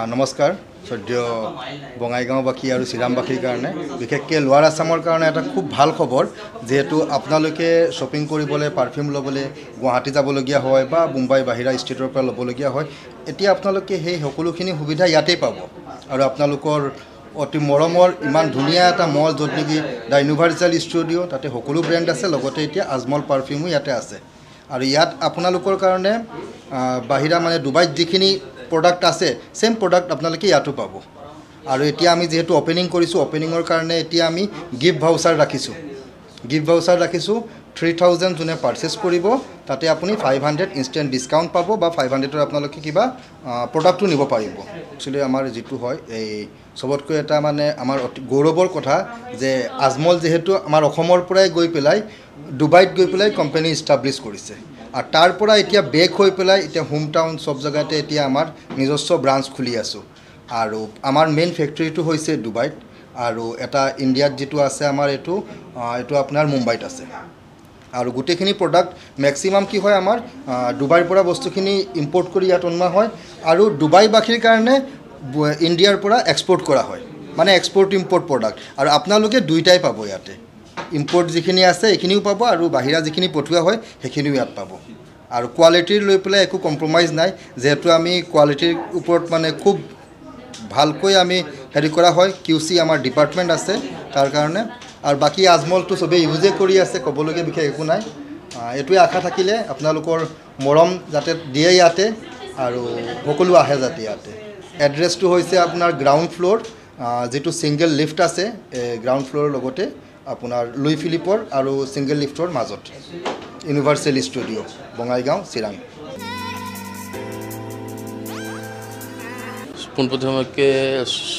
নমস্কাৰ সদ্য বঙাইগাঁওবাসী আৰু চিৰামবাসীৰ কাৰণে বিশেষকৈ লোৱাৰ আছামৰ কাৰণে এটা খুব ভাল খবৰ যেহেতু আপোনালোকে শ্বপিং কৰিবলৈ পাৰফিউম ল'বলৈ গুৱাহাটী যাবলগীয়া হয় বা মুম্বাই বাহিৰা ষ্টেটৰ পৰা ল'বলগীয়া হয় এতিয়া আপোনালোকে সেই সকলোখিনি সুবিধা ইয়াতেই পাব আৰু আপোনালোকৰ অতি মৰমৰ ইমান ধুনীয়া এটা মল য'ত নেকি দ্য ইউনিভাৰ্চেল ষ্টুডিঅ' তাতে সকলো ব্ৰেণ্ড আছে লগতে এতিয়া আজমল পাৰফিউমো ইয়াতে আছে আৰু ইয়াত আপোনালোকৰ কাৰণে বাহিৰা মানে ডুবাইত যিখিনি প্ৰডাক্ট আছে সেম প্ৰডাক্ট আপোনালোকে ইয়াতো পাব আৰু এতিয়া আমি যেহেতু ওপেনিং কৰিছোঁ ওপেনিঙৰ কাৰণে এতিয়া আমি গিফ্ট ভাউচাৰ ৰাখিছোঁ 3000 যোনে পাৰচেজ কৰিব তাতে আপুনি 500 ইনষ্টেণ্ট ডিছকাউণ্ট পাব বা 500ৰ আপোনালোকে কিবা প্ৰডাক্টটো নিব পাৰিব একচুৱেলি আমাৰ যিটো হয় এই সবতকৈ এটা মানে আমাৰ গৌৰৱৰ কথা যে আজমল যেহেতু আমাৰ অসমৰ পৰাই গৈ পেলাই ডুবাইত গৈ পেলাই কোম্পানী ইষ্টাব্লিছ কৰিছে আৰু তাৰ পৰা এতিয়া বেক হৈ পেলাই এতিয়া হোম টাউন সব জেগাতে এতিয়া আমাৰ নিজস্ব ব্ৰাঞ্চ খুলি আছোঁ আৰু আমাৰ মেইন ফেক্টৰীটো হৈছে ডুবাইত আৰু এটা ইণ্ডিয়াত যিটো আছে আমাৰ এইটো আপোনাৰ মুম্বাইত আছে আৰু গোটেইখিনি প্ৰডাক্ট মেক্সিমাম কি হয় আমাৰ ডুবাইৰ পৰা বস্তুখিনি ইম্পৰ্ট কৰি ইয়াত অনা হয় আৰু ডুবাইবাসীৰ কাৰণে ইণ্ডিয়াৰ পৰা এক্সপৰ্ট কৰা হয় মানে এক্সপৰ্ট ইম্পৰ্ট প্ৰডাক্ট আৰু আপোনালোকে দুইটাই পাব ইয়াতে ইম্পৰ্ট যিখিনি আছে এইখিনিও পাব আৰু বাহিৰা যিখিনি পঠোৱা হয় সেইখিনিও ইয়াত পাব আৰু কোৱালিটিৰ লৈ পেলাই একো কম্প্ৰমাইজ নাই যেহেতু আমি কোৱালিটিৰ ওপৰত মানে খুব ভালকৈ আমি হেৰি কৰা হয় QC আমাৰ ডিপাৰ্টমেণ্ট আছে তাৰ কাৰণে আৰু বাকী আজমলটো চবেই ইউজে কৰি আছে ক'বলগীয়া বিশেষ একো নাই এইটোৱে আশা থাকিলে আপোনালোকৰ মৰম যাতে দিয়ে ইয়াতে আৰু সকলো আহে যাতে ইয়াতে এড্ৰেছটো হৈছে আপোনাৰ গ্ৰাউণ্ড ফ্ল'ৰ যিটো ছিংগল লিফ্ট আছে গ্ৰাউণ্ড ফ্ল'ৰৰ লগতে আপোনাৰ লুই ফিলিপৰ আৰু ছিংগল লিফ্টৰ মাজত ইউনিভাৰ্চেল ষ্টুডিঅ' বঙাইগাঁও চিৰাং পোনপ্ৰথমে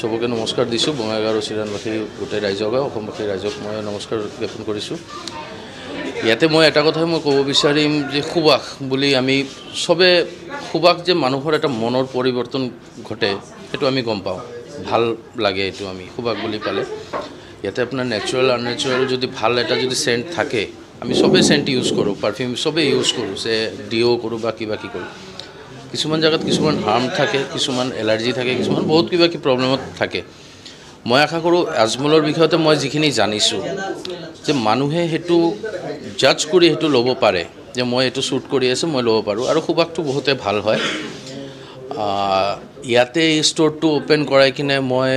সবকে নমস্কাৰ দিছোঁ বঙাইগাঁও আৰু চিৰাংবাসী গোটেই ৰাইজক অসমবাসী ৰাইজক মই নমস্কাৰ জ্ঞাপন কৰিছোঁ ইয়াতে মই এটা কথাই মই ক'ব বিচাৰিম যে সুবাস বুলি আমি চবে সুবাস যে মানুহৰ এটা মনৰ পৰিৱৰ্তন ঘটে সেইটো আমি গম পাওঁ ভাল লাগে এইটো আমি সুবাস বুলি পালে ইয়াতে আপোনাৰ নেচাৰেল আননেচাৰেল যদি ভাল এটা যদি চেণ্ট থাকে আমি চবেই চেণ্ট ইউজ কৰোঁ পাৰফিউম চবেই ইউজ কৰোঁ যে ডিঅ' কৰোঁ বা কিবা কি কৰোঁ কিছুমান জেগাত কিছুমান হাৰ্ম থাকে কিছুমান এলাৰ্জি থাকে কিছুমান বহুত কিবা কি প্ৰব্লেমত থাকে মই আশা কৰোঁ আজমলৰ বিষয়তে মই যিখিনি জানিছোঁ যে মানুহে সেইটো জাজ কৰি সেইটো ল'ব পাৰে যে মই এইটো শ্বুট কৰি আছোঁ মই ল'ব পাৰোঁ আৰু সুবাসটো বহুতে ভাল হয় ইয়াতে এই ষ্ট'ৰটো অ'পেন কৰাই কিনে মই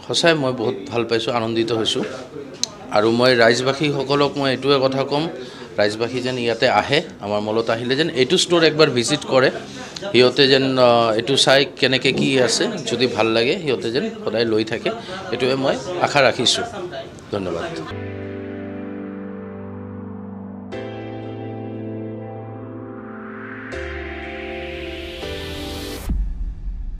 সঁচাই মই বহুত ভাল পাইছোঁ আনন্দিত হৈছোঁ আৰু মই ৰাইজবাসীসকলক মই এইটোৱে কথা ক'ম ৰাইজবাসী যেন ইয়াতে আহে আমাৰ মলত আহিলে যেন এইটো ষ্ট'ৰ একবাৰ ভিজিট কৰে সিহঁতে যেন এইটো চাই কেনেকৈ কি আছে যদি ভাল লাগে সিহঁতে যেন সদায় লৈ থাকে এইটোৱে মই আশা ৰাখিছোঁ ধন্যবাদ